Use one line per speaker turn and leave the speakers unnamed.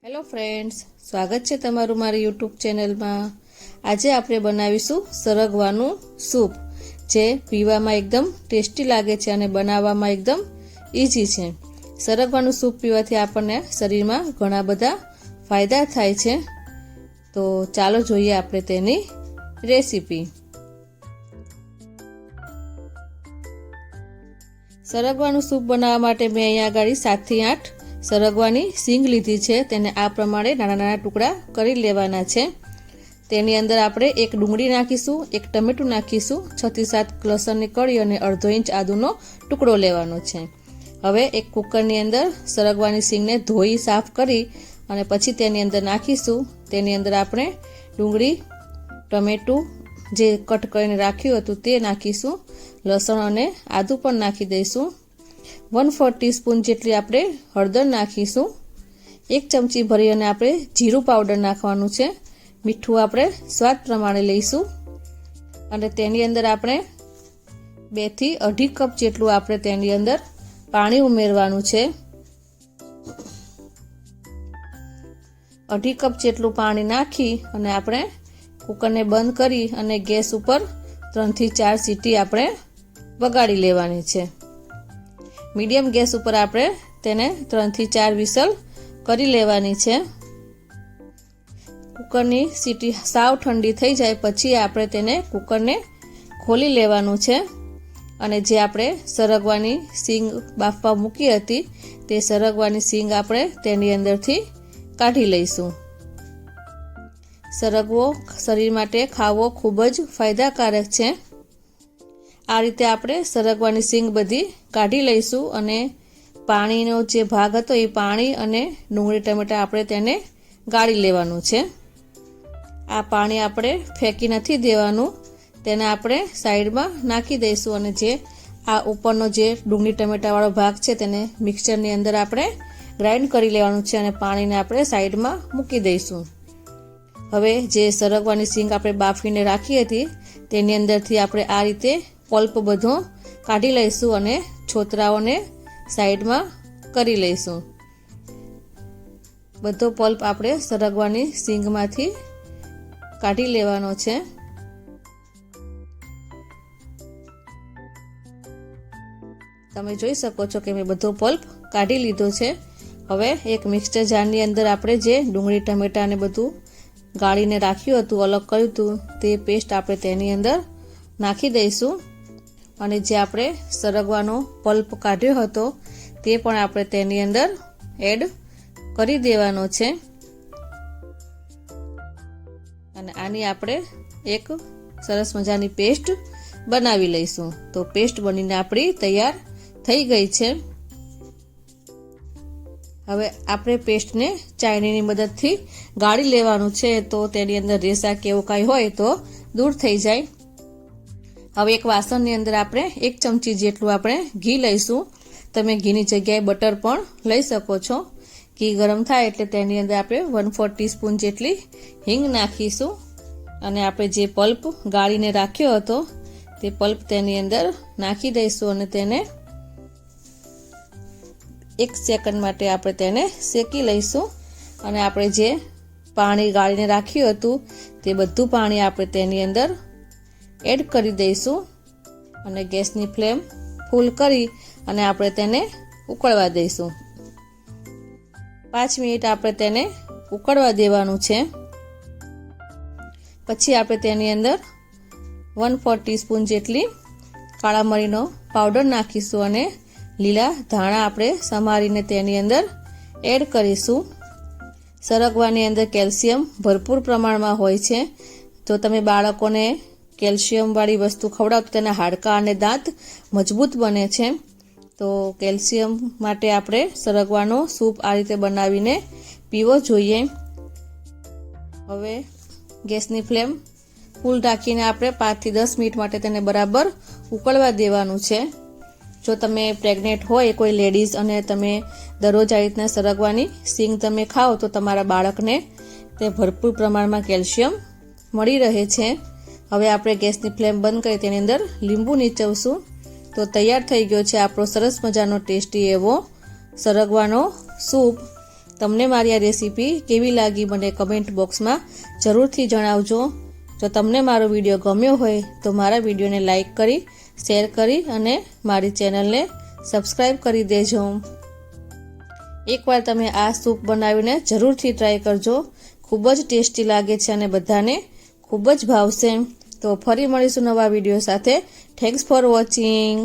Hello friends, સ્વાગત છે તમારું મારી યુટ્યુબ ચેનલમાં। આજે આપણે બનાવીશું સરગવાનું સૂપ, જે પીવામાં એકદમ ટેસ્ટી લાગે છે અને બનાવવામાં એકદમ ઇઝી છે। સરગવાનું સૂપ પીવાથી આપણને શરીરમાં ઘણા બધા ફાયદા થાય છે। તો ચાલો જોઈએ આપણે તેની રેસીપી। સરગવાનું સૂપ બનાવવા માટે મેં અહીંયા આગળ 7 થી 8 સરગવાની સિંગ લીધી છે। તેને આ પ્રમાણે નાના નાના ટુકડા કરી લેવાના છે। તેની અંદર આપણે એક ડુંગળી નાખીશું, એક ટમેટું નાખીશું, 6 થી 7 લસણની કળી અને અડધો ઇંચ આદુનો ટુકડો લેવાનો છે। હવે એક કુકરની અંદર સરગવાની સિંગને ધોઈ સાફ કરી અને પછી તેની અંદર નાખીશું। તેની અંદર આપણે ડુંગળી, ટમેટું જે કટ કરીને રાખ્યું હતું તે નાખીશું, લસણ અને આદુ પણ નાખી દઈશું। 1/4 ટીસ્પૂન જેટલી આપણે હળદર નાખીશું। 1 ચમચી ભરી અને આપણે જીરું પાવડર નાખવાનું છે। મીઠું આપણે સ્વાદ પ્રમાણે લઈશું અને તેની અંદર આપણે 2 થી 2.5 કપ જેટલું આપણે તેની અંદર પાણી ઉમેરવાનું છે। 2.5 કપ જેટલું પાણી નાખી અને આપણે કુકરને બંધ કરી અને ગેસ ઉપર 3 થી 4 સીટી આપણે વગાડી લેવાની છે। મીડિયમ ગેસ ઉપર આપણે તેને 3 થી 4 વિસલ કરી લેવાની છે। કુકરની સીટી સાવ ઠંડી થઈ જાય પછી આપણે તેને કુકરને ખોલી લેવાનું છે અને જે આપણે સરગવાની સિંગ બાફવા મૂકી હતી તે સરગવાની સિંગ આપણે તેની અંદરથી કાઢી લઈશું। સરગવો શરીર માટે ખાવો ખૂબ જ ફાયદાકારક છે। આ રીતે આપણે સરગવાની સિંગ બધી કાઢી લઈશું અને પાણીનો જે ભાગ હતો એ પાણી અને ડુંગળી ટમેટા આપણે તેને ગાળી લેવાનું છે। આ પાણી આપણે ફેંકી નથી દેવાનું, તેને આપણે સાઈડમાં નાખી દઈશું અને જે આ ઉપરનો જે ડુંગળી ટમેટાવાળો ભાગ છે તેને મિક્સચરની અંદર આપણે ગ્રાઇન્ડ કરી લેવાનું છે અને પાણીને આપણે સાઈડમાં મૂકી દઈશું। હવે જે સરગવાની સિંગ આપણે બાફીને રાખી હતી તેની અંદરથી આપણે આ રીતે પલ્પ બધો કાઢી લઈશું અને છોતરાઓને સાઈડમાં કરી લઈશું। બધો પલ્પ આપણે સરગવાની સિંગમાંથી કાઢી લેવાનો છે। તમે જોઈ શકો છો કે મેં બધો પલ્પ કાઢી લીધો છે। હવે એક મિક્સચર જારની અંદર આપણે જે ડુંગળી ટમેટા ને બધું ગાળીને રાખ્યું હતું, અલગ કર્યું હતું, તે પેસ્ટ આપણે તેની અંદર નાખી દઈશું અને જે આપણે સરગવાનો પલ્પ કાઢ્યો હતો તે પણ આપણે તેની અંદર એડ કરી દેવાનો છે અને આની આપણે એક સરસ મજાની પેસ્ટ બનાવી લઈશું। તો પેસ્ટ બનીને આપણી તૈયાર થઈ ગઈ છે। હવે આપણે પેસ્ટને ચાયણીની મદદથી ગાળી લેવાનું છે તો તેની અંદર રેસા કે એવું કાંઈ હોય તો દૂર થઈ જાય। હવે એક વાસણની અંદર આપણે 1 ચમચી જેટલું આપણે ઘી લઈશું। તમે ઘીની જગ્યાએ બટર પણ લઈ શકો છો। ઘી ગરમ થાય એટલે તેની અંદર આપણે 1/4 ટીસ્પૂન જેટલી હિંગ નાખીશું અને આપણે જે પલ્પ ગાળીને રાખ્યો હતો તે પલ્પ તેની અંદર નાખી દઈશું અને તેને 1 સેકન્ડ માટે આપણે તેને શેકી લઈશું અને આપણે જે પાણી ગાળીને રાખ્યું હતું તે બધું પાણી આપણે તેની અંદર એડ કરી દઈશું અને ગેસની ફ્લેમ ફૂલ કરી અને આપણે તેને ઉકળવા દઈશું। 5 મિનિટ આપણે તેને ઉકળવા દેવાનું છે। પછી આપણે તેની અંદર 1/4 ટીસ્પૂન જેટલી કાળા મરીનો પાવડર નાખીશું અને લીલા ધાણા આપણે સમારીને તેની અંદર એડ કરીશું। સરગવાની અંદર કેલ્શિયમ ભરપૂર પ્રમાણમાં હોય છે। જો તમે બાળકોને કેલ્શિયમવાળી વસ્તુ ખવડાવો તો તેના હાડકાં અને દાંત મજબૂત બને છે। તો કેલ્શિયમ માટે આપણે સરગવાનો સૂપ આ રીતે બનાવીને પીવો જોઈએ। હવે ગેસની ફ્લેમ ફૂલ રાખીને આપણે 5 થી 10 મિનિટ માટે તેને બરાબર ઉકળવા દેવાનું છે। જો તમે પ્રેગ્નેન્ટ હોય કોઈ લેડીઝ અને તમે દરરોજ આ રીતના સરગવાની સિંગ તમે ખાઓ તો તમારા બાળકને તે ભરપૂર પ્રમાણમાં કેલ્શિયમ મળી રહે છે। હવે આપણે ગેસની ફ્લેમ બંધ કરી તેની અંદર લીંબુ નીચવશું તો તૈયાર થઈ ગયો છે આપણો સરસ મજાનો ટેસ્ટી એવો સરગવાનો સૂપ। તમને મારી આ રેસીપી કેવી લાગી મને કમેન્ટ બોક્સમાં જરૂરથી જણાવજો. જો તમને મારો વિડીયો ગમ્યો હોય તો મારા વિડીયોને લાઈક કરી, શેર કરી અને મારી ચેનલને સબસ્ક્રાઈબ કરી દેજો. એકવાર તમે આ સૂપ બનાવીને જરૂરથી ટ્રાય કરજો. ખૂબ જ ટેસ્ટી લાગે છે અને બધાને ખૂબ જ ભાવશે. તો ફરી મળીશું નવા વિડીયો સાથે. Thanks for watching.